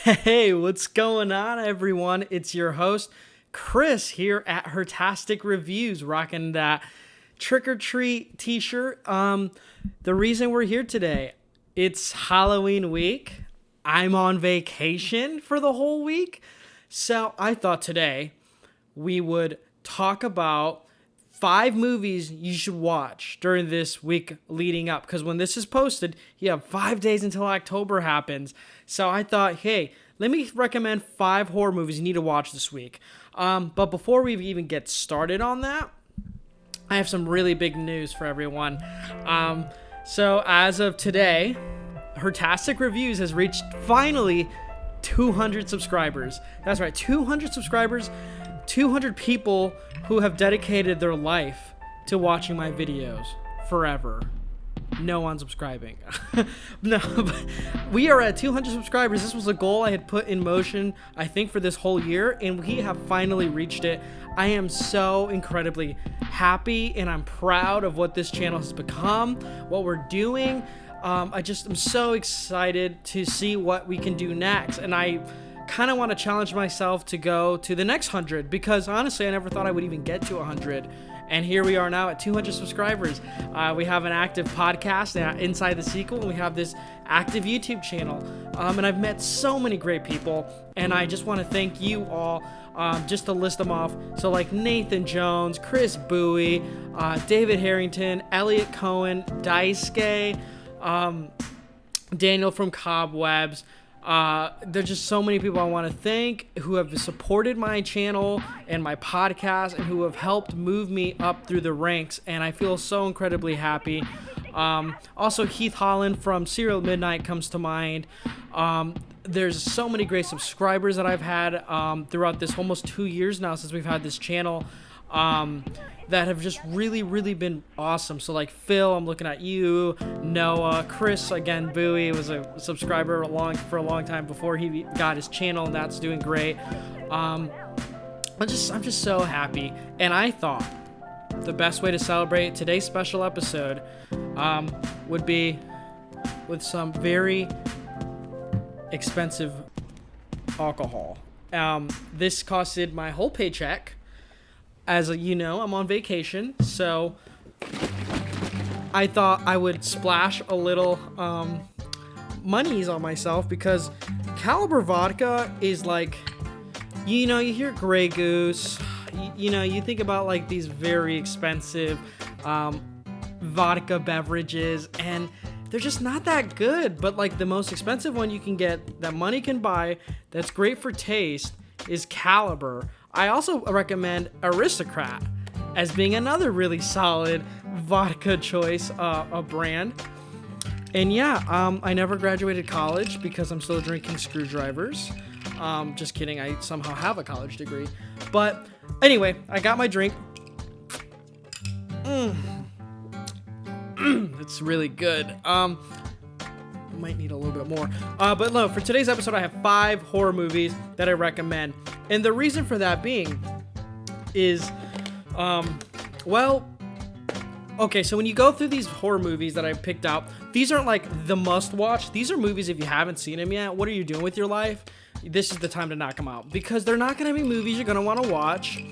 Hey, what's going on, everyone? It's your host, Chris, here at Hertastic Reviews, rocking that Trick or Treat t-shirt. The reason we're here today, it's Halloween week. I'm on vacation for the whole week. So I thought today we would talk about 5 movies you should watch during this week leading up. Because when this is posted, you have 5 days until October happens. So I thought, hey, let me recommend 5 horror movies you need to watch this week. But before we even get started on that, I have some really big news for everyone. So as of today, Hertastic Reviews has reached finally 200 subscribers. That's right, 200 subscribers, 200 people who have dedicated their life to watching my videos forever. No unsubscribing. No, but we are at 200 subscribers. This was a goal I had put in motion, I think, for this whole year, and we have finally reached it. I am so incredibly happy, and I'm proud of what this channel has become, what we're doing. I'm so excited to see what we can do next, and I kind of want to challenge myself to go to the next 100, because honestly I never thought I would even get to 100, and here we are now at 200 subscribers. We have an active podcast, Inside the Sequel, and we have this active YouTube channel, and I've met so many great people, and I just want to thank you all. Just to list them off, so like Nathan Jones, Chris Bowie, David Harrington, Elliot Cohen, Daisuke, Daniel from Cobwebs. There's just so many people I want to thank who have supported my channel and my podcast and who have helped move me up through the ranks, and I feel so incredibly happy. Also, Heath Holland from Serial Midnight comes to mind. There's so many great subscribers that I've had throughout this almost 2 years now since we've had this channel, that have just really been awesome. So like Phil, I'm looking at you, Noah, Chris, again, Bowie was a subscriber for a long time before he got his channel, and that's doing great. I'm just so happy, and I thought the best way to celebrate today's special episode would be with some very expensive alcohol. This costed my whole paycheck. As you know, I'm on vacation, so I thought I would splash a little monies on myself, because Caliber vodka is like, you hear Grey Goose, you think about like these very expensive vodka beverages, and they're just not that good. But like the most expensive one you can get that money can buy, that's great for taste, is Caliber. I also recommend Aristocrat as being another really solid vodka choice, a brand. And yeah, I never graduated college because I'm still drinking screwdrivers. Just kidding, I somehow have a college degree. But anyway, I got my drink. It's really good. Might need a little bit more. But no, for today's episode, I have 5 horror movies that I recommend. And the reason for that being is, okay, so when you go through these horror movies that I picked out, these aren't like the must watch. These are movies, if you haven't seen them yet, what are you doing with your life? This is the time to knock them out, because they're not going to be movies you're going to want to watch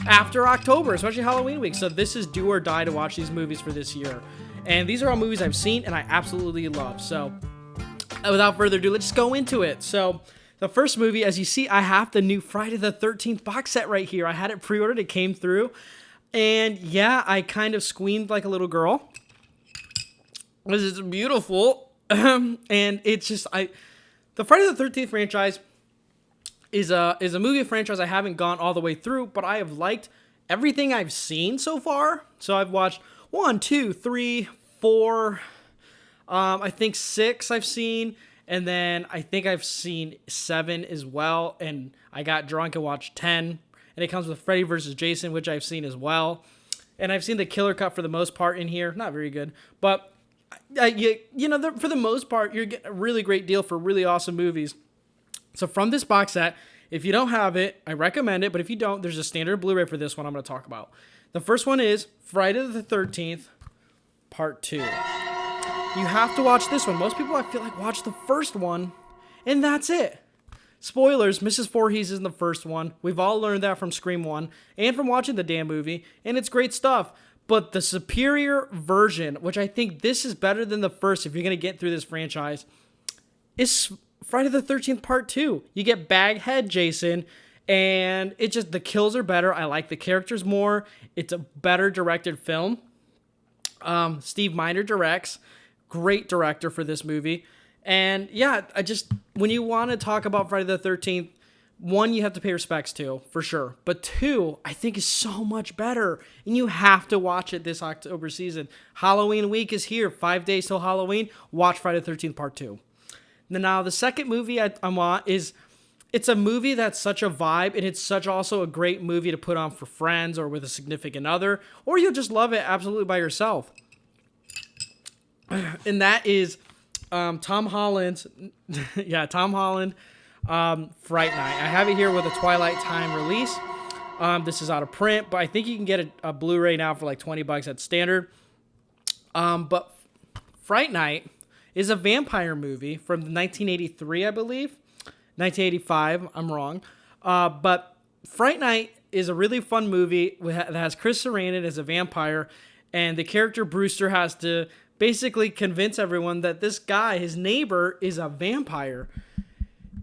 after October, especially Halloween week. So this is do or die to watch these movies for this year. And these are all movies I've seen and I absolutely love. So without further ado, let's go into it. So the first movie, as you see, I have the new Friday the 13th box set right here. I had it pre-ordered, it came through. And yeah, I kind of squeamed like a little girl. This is beautiful. And it's just, the Friday the 13th franchise is a movie franchise I haven't gone all the way through, but I have liked everything I've seen so far. So I've watched 1, 2, 3, 4, I think 6 I've seen, and then I think I've seen 7 as well, and I got drunk and watched 10, and it comes with Freddy vs. Jason, which I've seen as well, and I've seen the Killer Cut for the most part in here, not very good, but for the most part, you're getting a really great deal for really awesome movies. So from this box set, if you don't have it, I recommend it, but if you don't, there's a standard Blu-ray for this one I'm going to talk about. The first one is Friday the 13th, Part 2. You have to watch this one. Most people, I feel like, watch the first one, and that's it. Spoilers, Mrs. Voorhees is in the first one. We've all learned that from Scream 1 and from watching the damn movie, and it's great stuff. But the superior version, which I think this is better than the first if you're going to get through this franchise, is Friday the 13th Part 2. You get Baghead Jason, and it just, the kills are better. I like the characters more. It's a better directed film. Steve Miner directs. Great director for this movie. And yeah, when you want to talk about Friday the 13th, one, you have to pay respects to, for sure. But two, I think is so much better. And you have to watch it this October season. Halloween week is here. 5 days till Halloween. Watch Friday the 13th Part 2. Now, the second movie I want is, it's a movie that's such a vibe, and it's such also a great movie to put on for friends or with a significant other, or you'll just love it absolutely by yourself. And that is Tom Holland's, Tom Holland, Fright Night. I have it here with a Twilight Time release. This is out of print, but I think you can get a Blu-ray now for like $20 at standard. But Fright Night is a vampire movie from 1983, I believe. 1985, I'm wrong. But Fright Night is a really fun movie that has Chris Sarandon as a vampire, and the character Brewster has to basically convince everyone that this guy, his neighbor, is a vampire.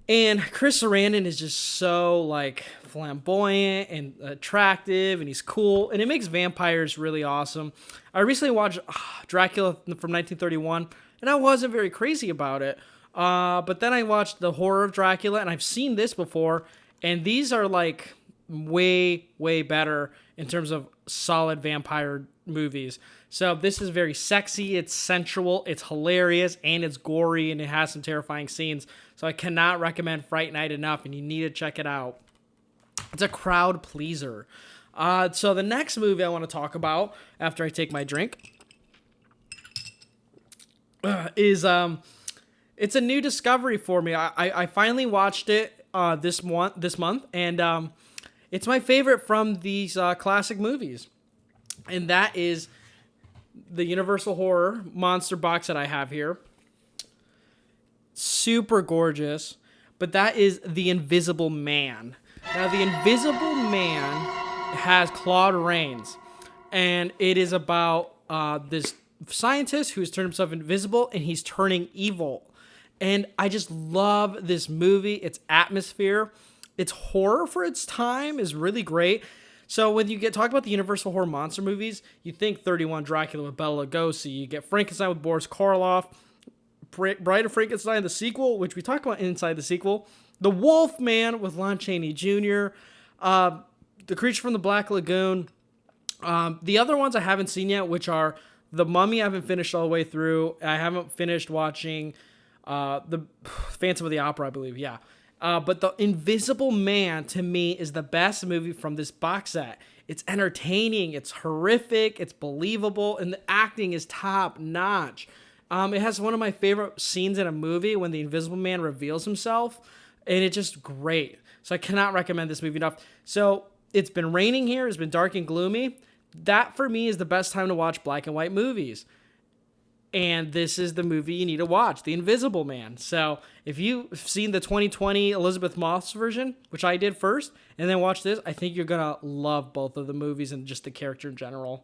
And Chris Sarandon is just so like flamboyant and attractive, and he's cool, and it makes vampires really awesome. I recently watched Dracula from 1931, and I wasn't very crazy about it. But then I watched The Horror of Dracula, and I've seen this before, and these are like way, way better in terms of solid vampire movies. So this is very sexy, it's sensual, it's hilarious, and it's gory, and it has some terrifying scenes. So I cannot recommend Fright Night enough, and you need to check it out. It's a crowd pleaser. So the next movie I want to talk about after I take my drink is it's a new discovery for me. I finally watched it this month, and it's my favorite from these classic movies, and that is the Universal Horror Monster box that I have here. Super gorgeous, but that is The Invisible Man. Now, The Invisible Man has Claude Rains, and it is about this scientist who's turned himself invisible, and he's turning evil. And I just love this movie. Its atmosphere, its horror for its time is really great. So when you talk about the Universal Horror monster movies, you think 31 Dracula with Bela Lugosi, you get Frankenstein with Boris Karloff, Bride of Frankenstein, the sequel, which we talked about inside the sequel, The Wolf Man with Lon Chaney Jr., The Creature from the Black Lagoon. The other ones I haven't seen yet, which are The Mummy. I haven't finished all the way through. I haven't finished watching the Phantom of the Opera, I believe. Yeah. But The Invisible Man, to me, is the best movie from this box set. It's entertaining, it's horrific, it's believable, and the acting is top notch. It has one of my favorite scenes in a movie when the Invisible Man reveals himself, and it's just great. So I cannot recommend this movie enough. So it's been raining here, it's been dark and gloomy. That, for me, is the best time to watch black and white movies. And this is the movie you need to watch, The Invisible Man. So if you've seen the 2020 Elizabeth Moss version, which I did first, and then watch this, I think you're going to love both of the movies and just the character in general.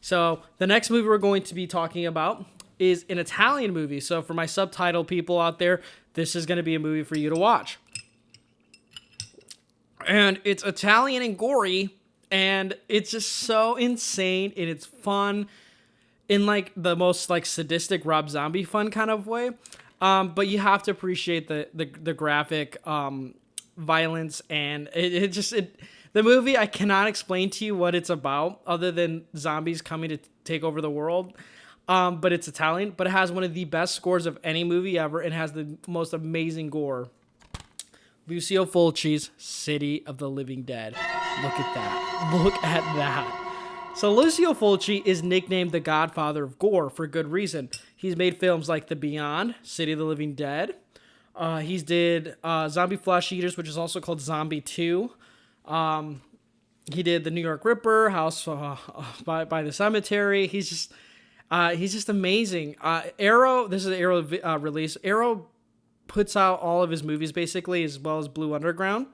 So the next movie we're going to be talking about is an Italian movie. So for my subtitle people out there, this is going to be a movie for you to watch. And it's Italian and gory, and it's just so insane, and it's fun in like the most like sadistic Rob Zombie fun kind of way. But you have to appreciate the graphic violence, and the movie, I cannot explain to you what it's about other than zombies coming to take over the world. But it's Italian, but it has one of the best scores of any movie ever, and has the most amazing gore. Lucio Fulci's City of the Living Dead. Look at that. Look at that. So Lucio Fulci is nicknamed the Godfather of Gore for good reason. He's made films like The Beyond, City of the Living Dead. He's did Zombie Flesh Eaters, which is also called Zombie 2. He did The New York Ripper, House by the Cemetery. He's just amazing. Arrow, this is an Arrow release. Arrow puts out all of his movies basically, as well as Blue Underground.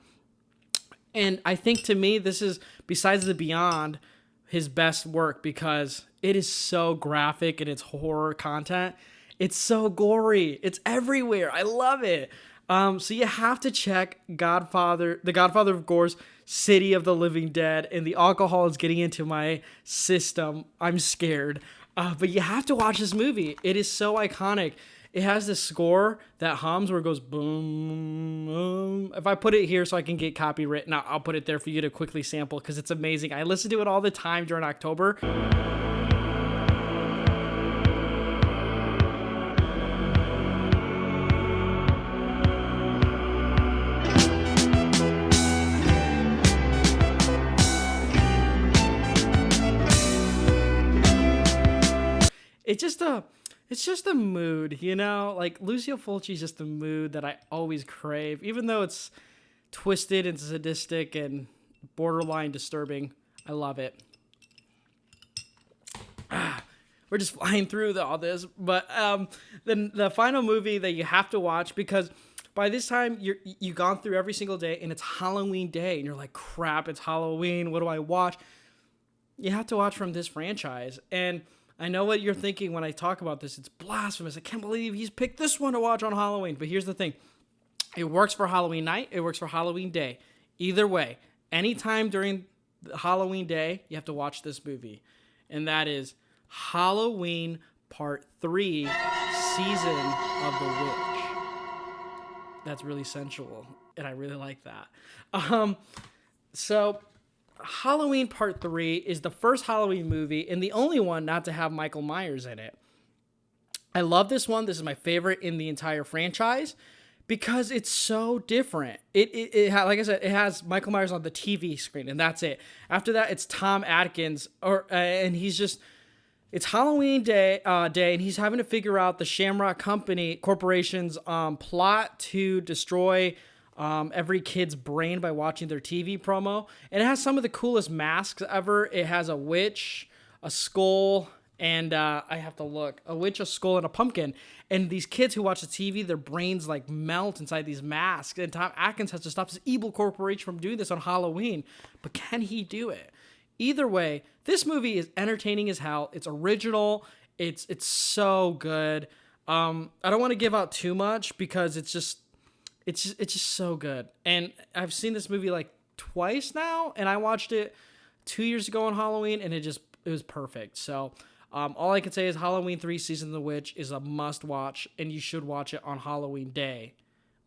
And I think to me, this is, besides The Beyond, his best work because it is so graphic in its horror content. It's so gory. It's everywhere. I love it. So you have to check The Godfather of Gore's City of the Living Dead, and the alcohol is getting into my system. I'm scared. But you have to watch this movie. It is so iconic. It has this score that hums where it goes boom, boom. If I put it here so I can get copyright, now I'll put it there for you to quickly sample because it's amazing. I listen to it all the time during October. It's just a mood, you know? Like, Lucio Fulci is just a mood that I always crave, even though it's twisted and sadistic and borderline disturbing. I love it. We're just flying through all this. But then the final movie that you have to watch, because by this time you've gone through every single day, and it's Halloween Day, and you're like, crap, it's Halloween. What do I watch? You have to watch from this franchise. And I know what you're thinking when I talk about this. It's blasphemous. I can't believe he's picked this one to watch on Halloween. But here's the thing. It works for Halloween night. It works for Halloween Day. Either way, anytime during Halloween Day, you have to watch this movie. And that is Halloween Part 3, Season of the Witch. That's really sensual, and I really like that. So Halloween Part 3 is the first Halloween movie and the only one not to have Michael Myers in it. I love this one. This is my favorite in the entire franchise because it's so different. Like I said, it has Michael Myers on the TV screen, and that's it. After that, it's Tom Atkins, and he's just, it's Halloween day, and he's having to figure out the Shamrock Corporation's plot to destroy every kid's brain by watching their TV promo. And it has some of the coolest masks ever. It has a witch, a skull, and I have to look. A witch, a skull, and a pumpkin. And these kids who watch the TV, their brains like melt inside these masks. And Tom Atkins has to stop this evil corporation from doing this on Halloween. But can he do it? Either way, this movie is entertaining as hell. It's original. It's so good. I don't want to give out too much because it's just so good. And I've seen this movie like twice now, and I watched it 2 years ago on Halloween, and it was perfect. So all I can say is Halloween 3 Season of the Witch is a must watch, and you should watch it on Halloween Day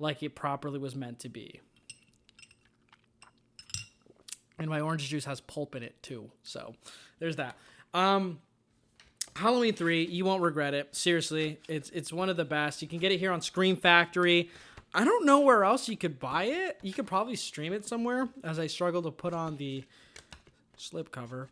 like it properly was meant to be. And my orange juice has pulp in it too. So there's that. Halloween 3, you won't regret it. Seriously, it's one of the best. You can get it here on Scream Factory. I don't know where else you could buy it. You could probably stream it somewhere, as I struggle to put on the slipcover.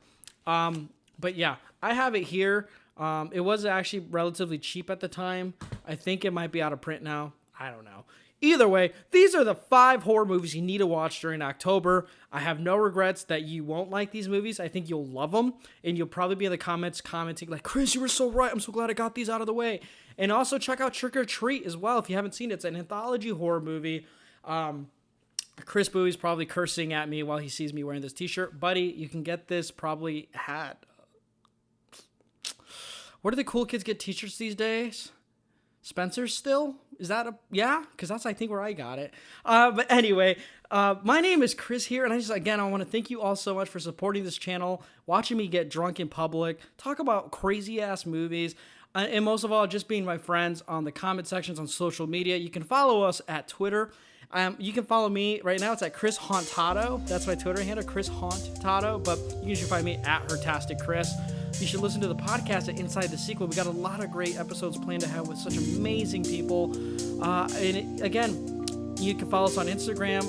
But yeah, I have it here. It was actually relatively cheap at the time. I think it might be out of print now. I don't know. Either way, these are the 5 horror movies you need to watch during October. I have no regrets that you won't like these movies. I think you'll love them, and you'll probably be in the comments commenting like, Chris, you were so right. I'm so glad I got these out of the way. And also check out Trick or Treat as well if you haven't seen it. It's an anthology horror movie. Chris Bowie's probably cursing at me while he sees me wearing this t-shirt. Buddy, you can get this probably at... Where do the cool kids get t-shirts these days? Spencer's still? Is that yeah? Because that's, I think, where I got it. But anyway, my name is Chris here, and I want to thank you all so much for supporting this channel, watching me get drunk in public, talk about crazy-ass movies, and most of all, just being my friends on the comment sections on social media. You can follow us at Twitter. You can follow me right now. It's at Chris Hauntado. That's my Twitter handle, Chris Hauntado. But you can usually find me at Hertastic Chris. You should listen to the podcast at Inside the Sequel. We got a lot of great episodes planned ahead with such amazing people. Again, you can follow us on Instagram.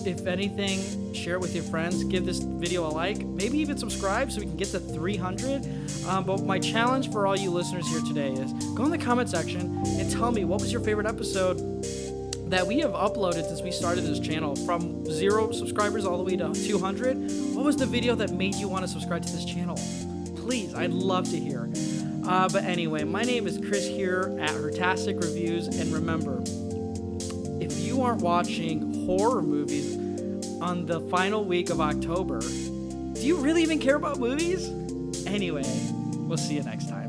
If anything, share it with your friends. Give this video a like. Maybe even subscribe so we can get to 300. But my challenge for all you listeners here today is go in the comment section and tell me what was your favorite episode that we have uploaded since we started this channel, from 0 subscribers all the way to 200. What was the video that made you want to subscribe to this channel? Please, I'd love to hear. But anyway, my name is Chris here at Hertastic Reviews, and remember, if you aren't watching horror movies on the final week of October, do you really even care about movies? Anyway, we'll see you next time.